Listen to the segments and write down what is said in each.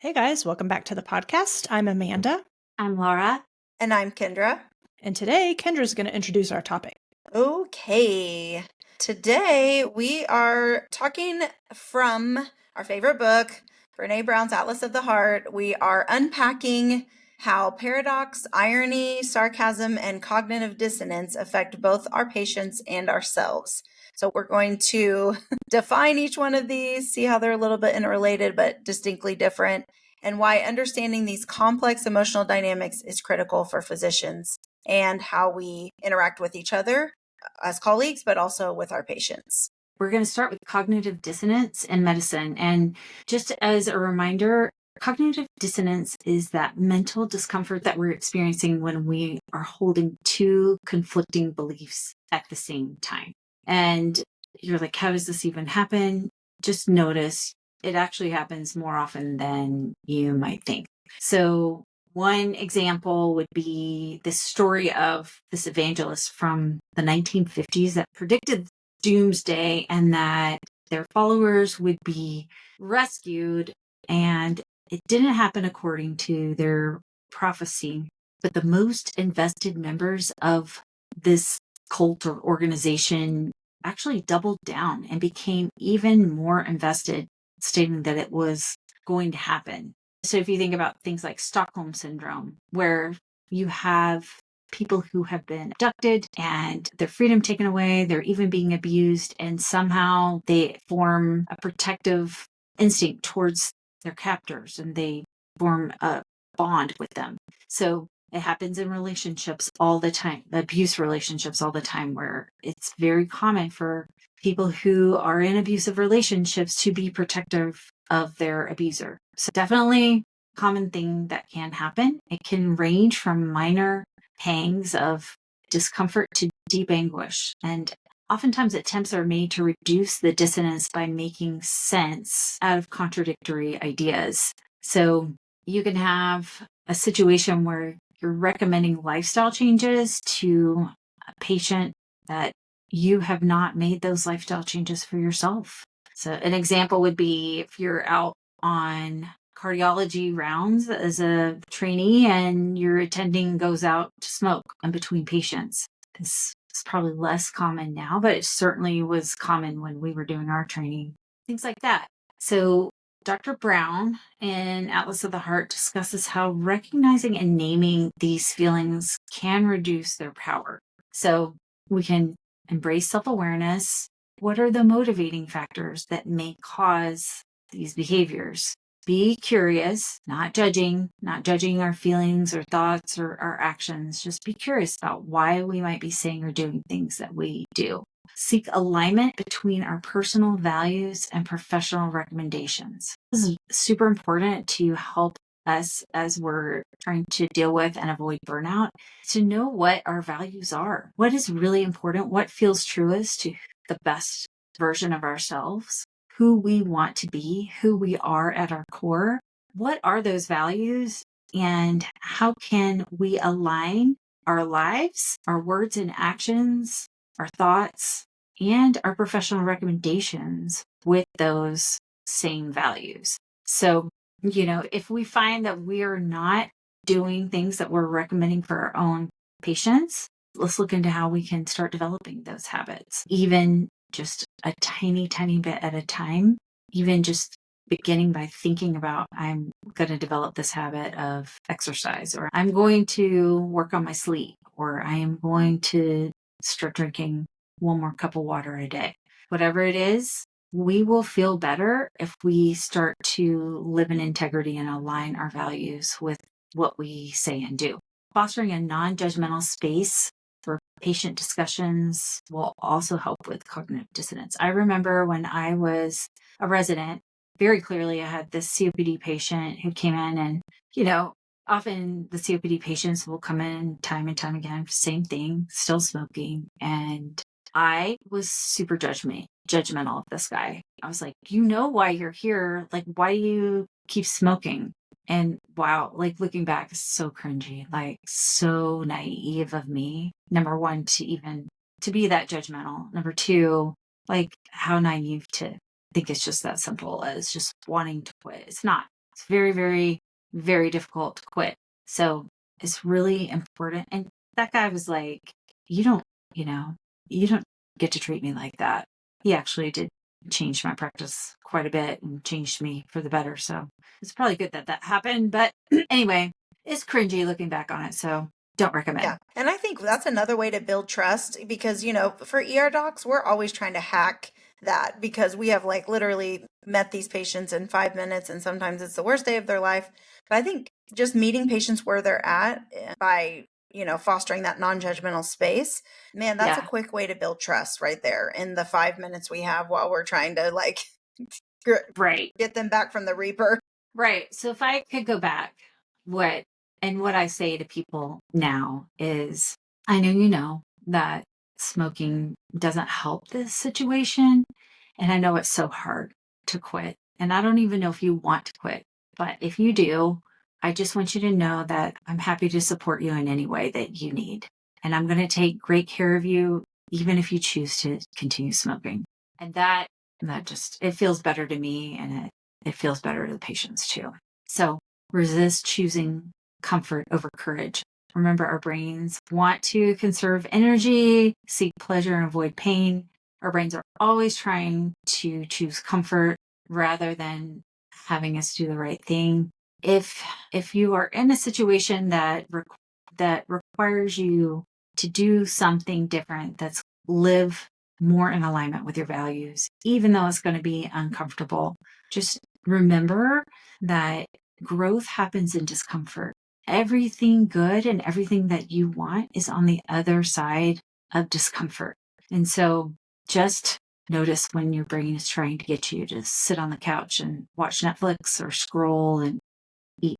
Hey guys, welcome back to the podcast. I'm Amanda, I'm Laura. And I'm Kendra. and today Kendra's going to introduce our topic. Okay. Today we are talking from our favorite book, Brené Brown's Atlas of the Heart. We are unpacking how paradox, irony, sarcasm, and cognitive dissonance affect both our patients and ourselves. So we're going to define each one of these, see how they're a little bit interrelated but distinctly different, and why understanding these complex emotional dynamics is critical for physicians and how we interact with each other as colleagues, but also with our patients. We're going to start with cognitive dissonance in medicine. And just as a reminder, cognitive dissonance is that mental discomfort that we're experiencing when we are holding two conflicting beliefs at the same time. And you're like, how does this even happen? Just notice it actually happens more often than you might think. So one example would be the story of this evangelist from the 1950s that predicted doomsday and that their followers would be rescued. And it didn't happen according to their prophecy, but the most invested members of this cult or organization actually doubled down and became even more invested, stating that it was going to happen. So if you think about things like Stockholm syndrome, where you have people who have been abducted and their freedom taken away, they're even being abused, and somehow they form a protective instinct towards their captors and they form a bond with them. So it happens in relationships all the time, abuse relationships all the time, where it's very common for people who are in abusive relationships to be protective of their abuser. So definitely common thing that can happen. It can range from minor pangs of discomfort to deep anguish. And oftentimes attempts are made to reduce the dissonance by making sense out of contradictory ideas. So you can have a situation where you're recommending lifestyle changes to a patient that you have not made those lifestyle changes for yourself. So an example would be if you're out on cardiology rounds as a trainee and your attending goes out to smoke in between patients. This is probably less common now, but it certainly was common when we were doing our training, things like that. So Dr. Brown in Atlas of the Heart discusses how recognizing and naming these feelings can reduce their power. So we can embrace self-awareness. What are the motivating factors that may cause these behaviors? Be curious, not judging our feelings or thoughts or our actions. Just be curious about why we might be saying or doing things that we do. Seek alignment between our personal values and professional recommendations. This is super important to help us as we're trying to deal with and avoid burnout, to know what our values are, what is really important, what feels truest to the best version of ourselves, who we want to be, who we are at our core. What are those values and how can we align our lives, our words and actions, our thoughts, and our professional recommendations with those same values? So, if we find that we are not doing things that we're recommending for our own patients, let's look into how we can start developing those habits, even just a tiny, tiny bit at a time, even just beginning by thinking about, I'm going to develop this habit of exercise, or I'm going to work on my sleep, or I am going to start drinking one more cup of water a day. Whatever it is, we will feel better if we start to live in integrity and align our values with what we say and do. Fostering a non-judgmental space for patient discussions will also help with cognitive dissonance. I remember when I was a resident, very clearly I had this COPD patient who came in and, often the COPD patients will come in time and time again, same thing, still smoking. And I was super judgmental of this guy. I was like, why you're here. Like, why do you keep smoking? And wow, like looking back, is so cringy, like so naive of me. Number one, to be that judgmental. Number two, like how naive to think it's just that simple as just wanting to quit. It's not. It's very, very, very difficult to quit. So it's really important. And that guy was like, you don't, you know, you don't get to treat me like that. He actually did change my practice quite a bit and changed me for the better. So it's probably good that that happened. But anyway, it's cringy looking back on it. So don't recommend. Yeah. And I think that's another way to build trust because, for ER docs, we're always trying to hack that because we have like literally met these patients in 5 minutes and sometimes it's the worst day of their life. But I think just meeting patients where they're at by, fostering that non-judgmental space, man, that's a quick way to build trust right there in the 5 minutes we have while we're trying to like get them back from the Reaper. Right. So if I could go back, what I say to people now is, I know you know that smoking doesn't help this situation. And I know it's so hard to quit. And I don't even know if you want to quit. But if you do, I just want you to know that I'm happy to support you in any way that you need. And I'm going to take great care of you, even if you choose to continue smoking. And that just, it feels better to me and it feels better to the patients too. So resist choosing comfort over courage. Remember, our brains want to conserve energy, seek pleasure, and avoid pain. Our brains are always trying to choose comfort rather than having us do the right thing. If you are in a situation that requires you to do something different, that's live more in alignment with your values, even though it's going to be uncomfortable, just remember that growth happens in discomfort. Everything good and everything that you want is on the other side of discomfort. And so just notice when your brain is trying to get you to sit on the couch and watch Netflix or scroll and eat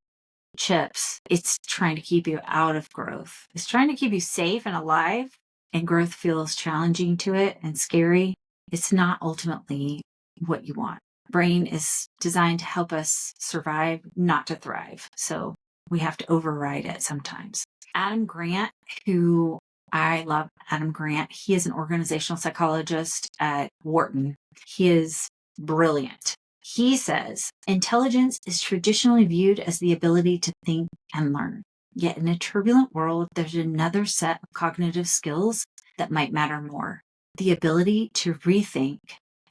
chips. It's trying to keep you out of growth. It's trying to keep you safe and alive, and growth feels challenging to it and scary. It's not ultimately what you want. Brain is designed to help us survive, not to thrive. So we have to override it sometimes. Adam Grant, who I love Adam Grant, he is an organizational psychologist at Wharton. He is brilliant. He says, intelligence is traditionally viewed as the ability to think and learn. Yet in a turbulent world, there's another set of cognitive skills that might matter more. The ability to rethink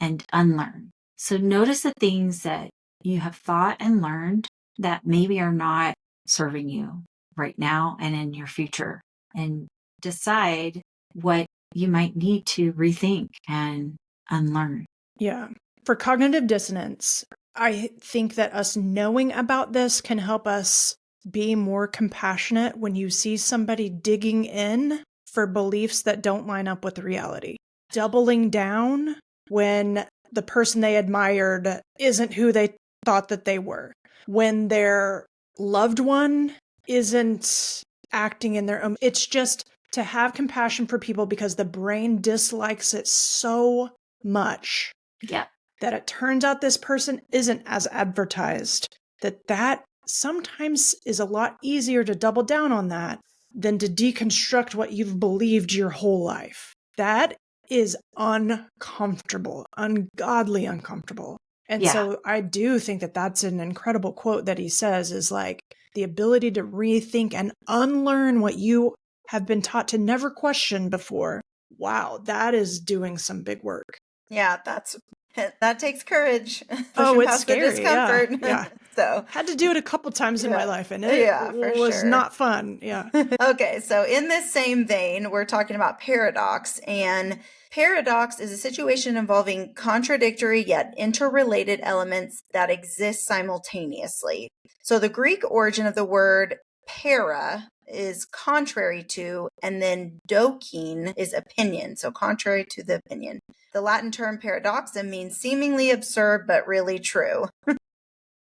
and unlearn. So notice the things that you have thought and learned that maybe are not serving you right now and in your future, and decide what you might need to rethink and unlearn. Yeah. For cognitive dissonance, I think that us knowing about this can help us be more compassionate when you see somebody digging in for beliefs that don't line up with reality. Doubling down when the person they admired isn't who they thought that they were. When their loved one isn't acting in their own. It's just to have compassion for people because the brain dislikes it so much. Yeah. That it turns out this person isn't as advertised, that sometimes is a lot easier to double down on that than to deconstruct what you've believed your whole life. That is uncomfortable, ungodly uncomfortable. And so I do think that that's an incredible quote that he says is like the ability to rethink and unlearn what you have been taught to never question before. Wow, that is doing some big work. Yeah, that takes courage. Oh, it's scary. The discomfort. Yeah. So had to do it a couple times in my life, and it was not fun. Yeah. Okay, so in this same vein, we're talking about paradox, and paradox is a situation involving contradictory yet interrelated elements that exist simultaneously. So the Greek origin of the word para is contrary to, and then dokein is opinion, so contrary to the opinion. The Latin term paradoxa means seemingly absurd but really true.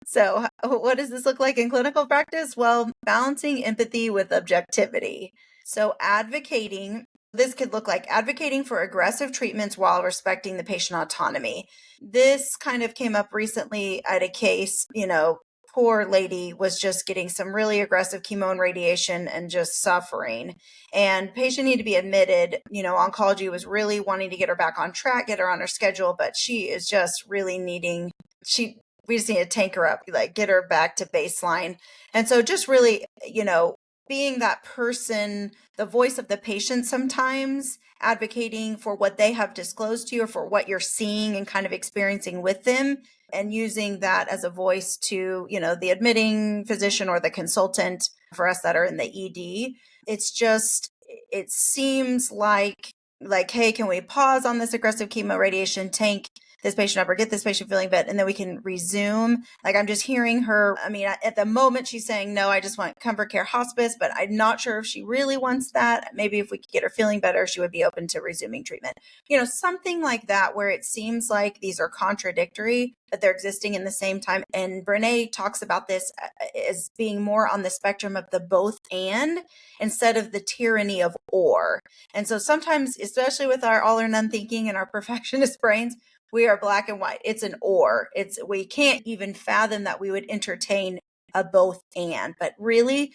So what does this look like in clinical practice? Well, balancing empathy with objectivity. So this could look like advocating for aggressive treatments while respecting the patient autonomy. This kind of came up recently at a case, poor lady was just getting some really aggressive chemo and radiation and just suffering. And patient needed to be admitted. Oncology was really wanting to get her back on track, get her on her schedule, but she is just really we just need to tank her up, like get her back to baseline. And so just really, being that person, the voice of the patient sometimes, advocating for what they have disclosed to you or for what you're seeing and kind of experiencing with them, and using that as a voice to, the admitting physician or the consultant for us that are in the ED. It's just, it seems like, hey, can we pause on this aggressive chemo radiation, tank this patient up or get this patient feeling better, and then we can resume. Like, I'm just hearing her. I mean, at the moment she's saying, no, I just want comfort care hospice, but I'm not sure if she really wants that. Maybe if we could get her feeling better, she would be open to resuming treatment. Something like that, where it seems like these are contradictory, but they're existing in the same time. And Brené talks about this as being more on the spectrum of the both and, instead of the tyranny of or. And so sometimes, especially with our all or none thinking and our perfectionist brains, we are black and white. It's an or. We can't even fathom that we would entertain a both and. But really,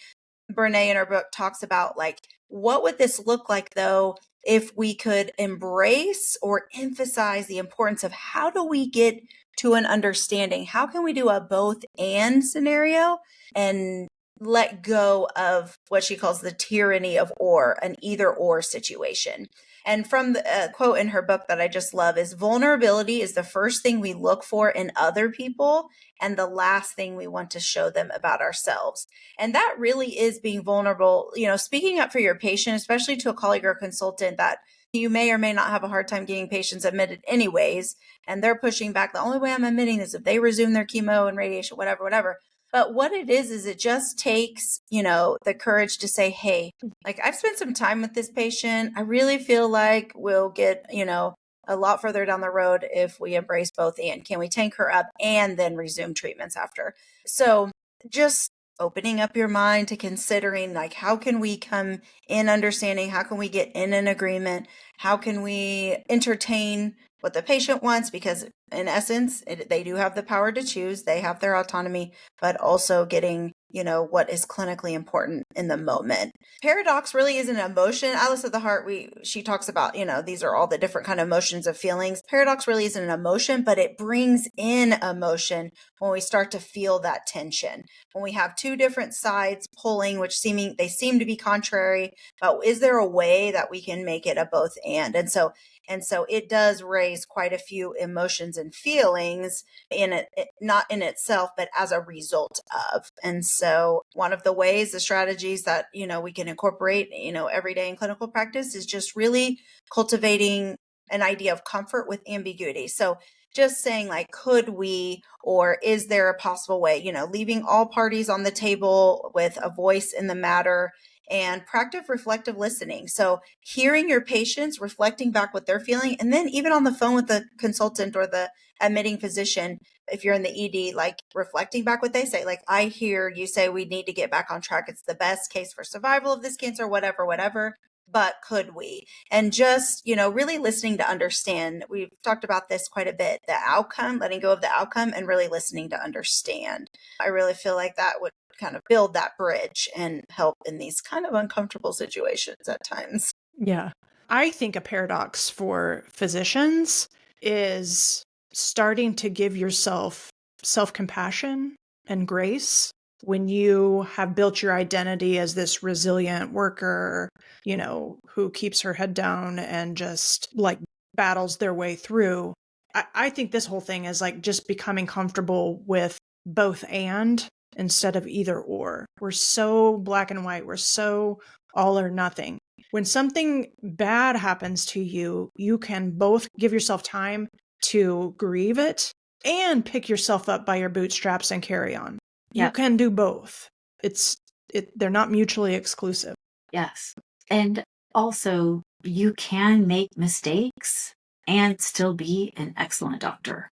Brené in her book talks about, like, what would this look like though if we could embrace or emphasize the importance of how do we get to an understanding? How can we do a both and scenario and let go of what she calls the tyranny of or, an either or situation? And from the quote in her book that I just love is, vulnerability is the first thing we look for in other people and the last thing we want to show them about ourselves. And that really is being vulnerable, speaking up for your patient, especially to a colleague or consultant that you may or may not have a hard time getting patients admitted anyways. And they're pushing back. The only way I'm admitting is if they resume their chemo and radiation, whatever. But what it is it just takes, the courage to say, hey, like, I've spent some time with this patient. I really feel like we'll get, a lot further down the road if we embrace both and. Can we tank her up and then resume treatments after? So just opening up your mind to considering, like, how can we come in understanding? How can we get in an agreement? How can we entertain what the patient wants? Because in essence, they do have the power to choose. They have their autonomy, but also getting, what is clinically important in the moment. Paradox really is an emotion. Atlas of the Heart, she talks about, these are all the different kind of emotions of feelings. Paradox really isn't an emotion, but it brings in emotion when we start to feel that tension. When we have two different sides pulling, they seem to be contrary, but is there a way that we can make it a both and? And so it does raise quite a few emotions and feelings in it, not in itself, but as a result of. And so one of the ways, the strategies that, we can incorporate, every day in clinical practice is just really cultivating an idea of comfort with ambiguity. So just saying, like, could we, or is there a possible way, leaving all parties on the table with a voice in the matter, and practice reflective listening. So hearing your patients, reflecting back what they're feeling, and then even on the phone with the consultant or the admitting physician, if you're in the ED, like, reflecting back what they say. Like, I hear you say we need to get back on track. It's the best case for survival of this cancer, whatever. But could we? And just, really listening to understand. We've talked about this quite a bit, the outcome, letting go of the outcome and really listening to understand. I really feel like that would kind of build that bridge and help in these kind of uncomfortable situations at times. Yeah. I think a paradox for physicians is starting to give yourself self-compassion and grace when you have built your identity as this resilient worker, who keeps her head down and just, like, battles their way through. I think this whole thing is like just becoming comfortable with both and instead of either or. We're so black and white. We're so all or nothing. When something bad happens to you, you can both give yourself time to grieve it and pick yourself up by your bootstraps and carry on. You can do both. They're not mutually exclusive. Yes. And also, you can make mistakes and still be an excellent doctor.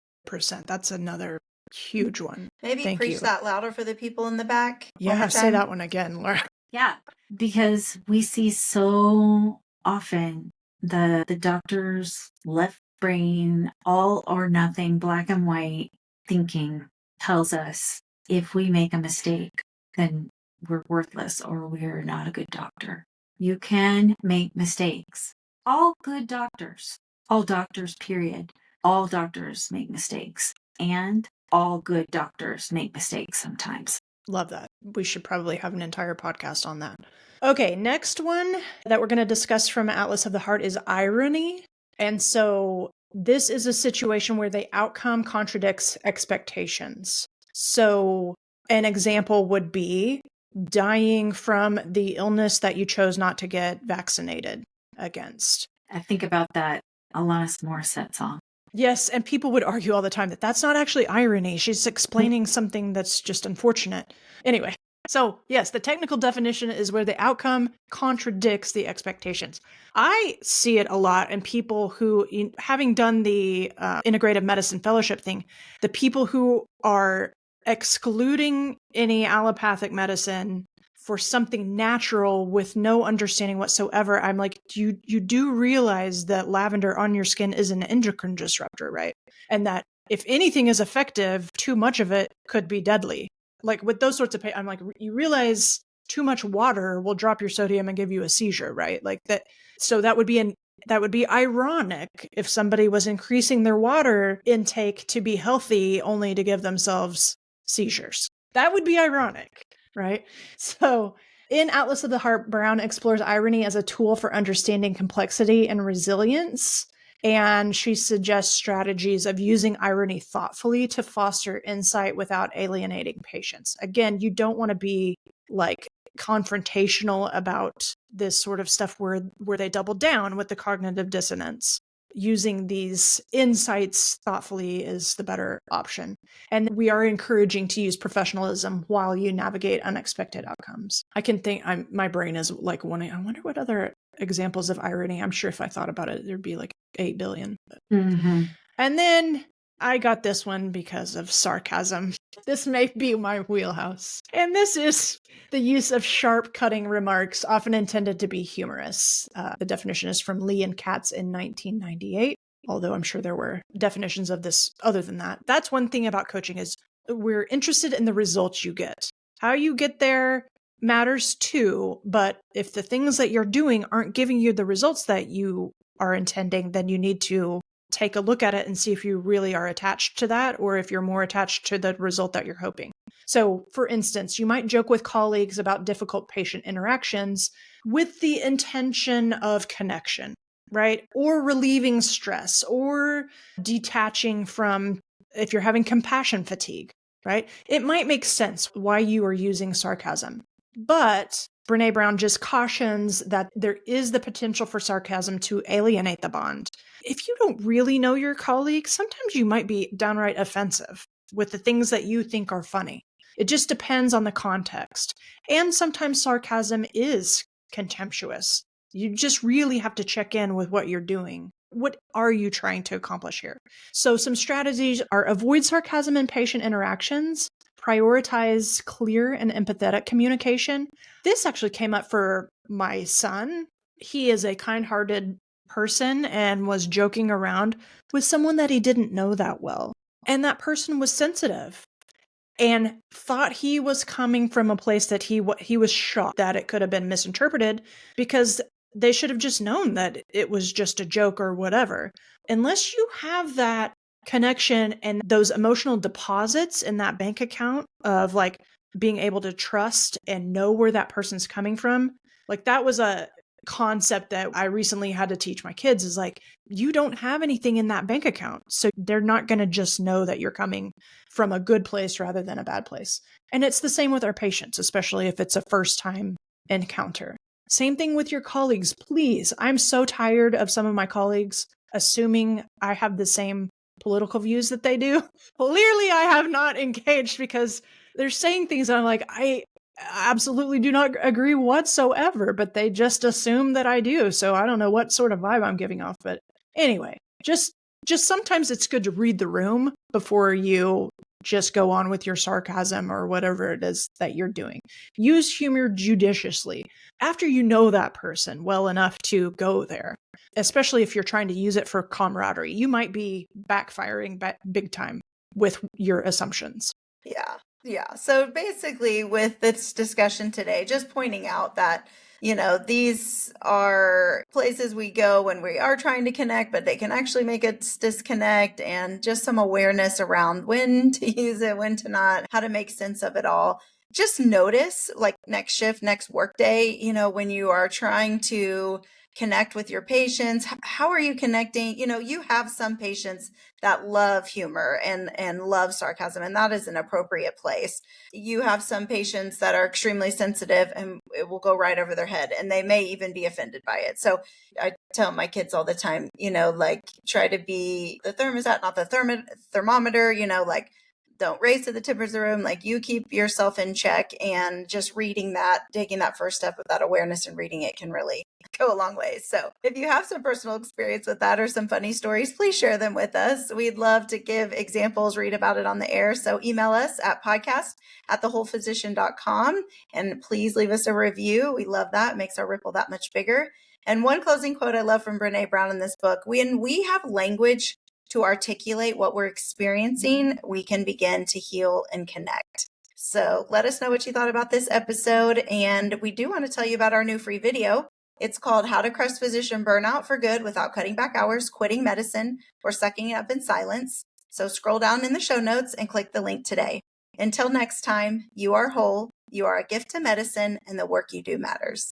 That's another huge one. Maybe Thank preach you. that louder for the people in the back. Yeah, say that one again, Laura. Yeah, because we see so often the doctor's left brain, all or nothing, black and white thinking tells us if we make a mistake, then we're worthless or we're not a good doctor. You can make mistakes. All good doctors, all doctors, period, all doctors make mistakes. And all good doctors make mistakes sometimes. Love that. We should probably have an entire podcast on that. Okay, next one that we're going to discuss from Atlas of the Heart is irony. And so this is a situation where the outcome contradicts expectations. So an example would be dying from the illness that you chose not to get vaccinated against. I think about that Alanis Morissette song. Yes, and people would argue all the time that that's not actually irony. She's explaining something that's just unfortunate. Anyway, so yes, the technical definition is where the outcome contradicts the expectations. I see it a lot in people who, having done the integrative medicine fellowship thing, the people who are excluding any allopathic medicine for something natural with no understanding whatsoever, I'm like, you do realize that lavender on your skin is an endocrine disruptor, right? And that if anything is effective, too much of it could be deadly. Like with those sorts of, I'm like, you realize too much water will drop your sodium and give you a seizure, right? Like that. So that would be ironic if somebody was increasing their water intake to be healthy only to give themselves seizures. That would be ironic. Right? So in Atlas of the Heart, Brown explores irony as a tool for understanding complexity and resilience. And she suggests strategies of using irony thoughtfully to foster insight without alienating patients. Again, you don't want to be like confrontational about this sort of stuff where they double down with the cognitive dissonance. Using these insights thoughtfully is the better option. And we are encouraging to use professionalism while you navigate unexpected outcomes. I can think, my brain is like wanting, I wonder what other examples of irony. I'm sure if I thought about it, there'd be like 8 billion. Mm-hmm. And then I got this one because of sarcasm. This may be my wheelhouse. And this is the use of sharp cutting remarks, often intended to be humorous. The definition is from Lee and Katz in 1998, although I'm sure there were definitions of this other than that. That's one thing about coaching is we're interested in the results you get. How you get there matters too, but if the things that you're doing aren't giving you the results that you are intending, then you need to take a look at it and see if you really are attached to that or if you're more attached to the result that you're hoping. So, for instance, you might joke with colleagues about difficult patient interactions with the intention of connection, right? Or relieving stress or detaching from if you're having compassion fatigue, right? It might make sense why you are using sarcasm. But Brené Brown just cautions that there is the potential for sarcasm to alienate the bond. If you don't really know your colleagues, sometimes you might be downright offensive with the things that you think are funny. It just depends on the context. And sometimes sarcasm is contemptuous. You just really have to check in with what you're doing. What are you trying to accomplish here? So some strategies are avoid sarcasm in patient interactions, prioritize clear and empathetic communication. This actually came up for my son. He is a kind-hearted person and was joking around with someone that he didn't know that well. And that person was sensitive and thought he was coming from a place that he was shocked that it could have been misinterpreted because they should have just known that it was just a joke or whatever. Unless you have that connection and those emotional deposits in that bank account of like being able to trust and know where that person's coming from. Like that was a concept that I recently had to teach my kids is like, you don't have anything in that bank account. So they're not going to just know that you're coming from a good place rather than a bad place. And it's the same with our patients, especially if it's a first time encounter. Same thing with your colleagues, please. I'm so tired of some of my colleagues assuming I have the same political views that they do. Clearly, I have not engaged because they're saying things that I'm like, I absolutely do not agree whatsoever, but they just assume that I do. So I don't know what sort of vibe I'm giving off. But anyway, just sometimes it's good to read the room before you just go on with your sarcasm or whatever it is that you're doing. Use humor judiciously after you know that person well enough to go there, especially if you're trying to use it for camaraderie. You might be backfiring big time with your assumptions. Yeah. So basically with this discussion today, just pointing out that These are places we go when we are trying to connect, but they can actually make us disconnect, and just some awareness around when to use it, when to not, how to make sense of it all. Just notice, like next shift, next workday, when you are trying to connect with your patients, how are you connecting? You have some patients that love humor and love sarcasm, and that is an appropriate place. You have some patients that are extremely sensitive and it will go right over their head, and they may even be offended by it. So I tell my kids all the time, like, try to be the thermostat, not the thermometer, like, don't race to the temperature of the room. Like, you keep yourself in check, and just reading that, taking that first step of that awareness and reading it can really go a long way. So if you have some personal experience with that or some funny stories, please share them with us. We'd love to give examples, read about it on the air. So email us at podcast@thewholephysician.com, and please leave us a review. We love that. It makes our ripple that much bigger. And one closing quote I love from Brené Brown in this book: when we have language to articulate what we're experiencing, we can begin to heal and connect. So let us know what you thought about this episode. And we do want to tell you about our new free video. It's called How to Crush Physician Burnout for Good Without Cutting Back Hours, Quitting Medicine, or Sucking It Up in Silence. So scroll down in the show notes and click the link today. Until next time, you are whole, you are a gift to medicine, and the work you do matters.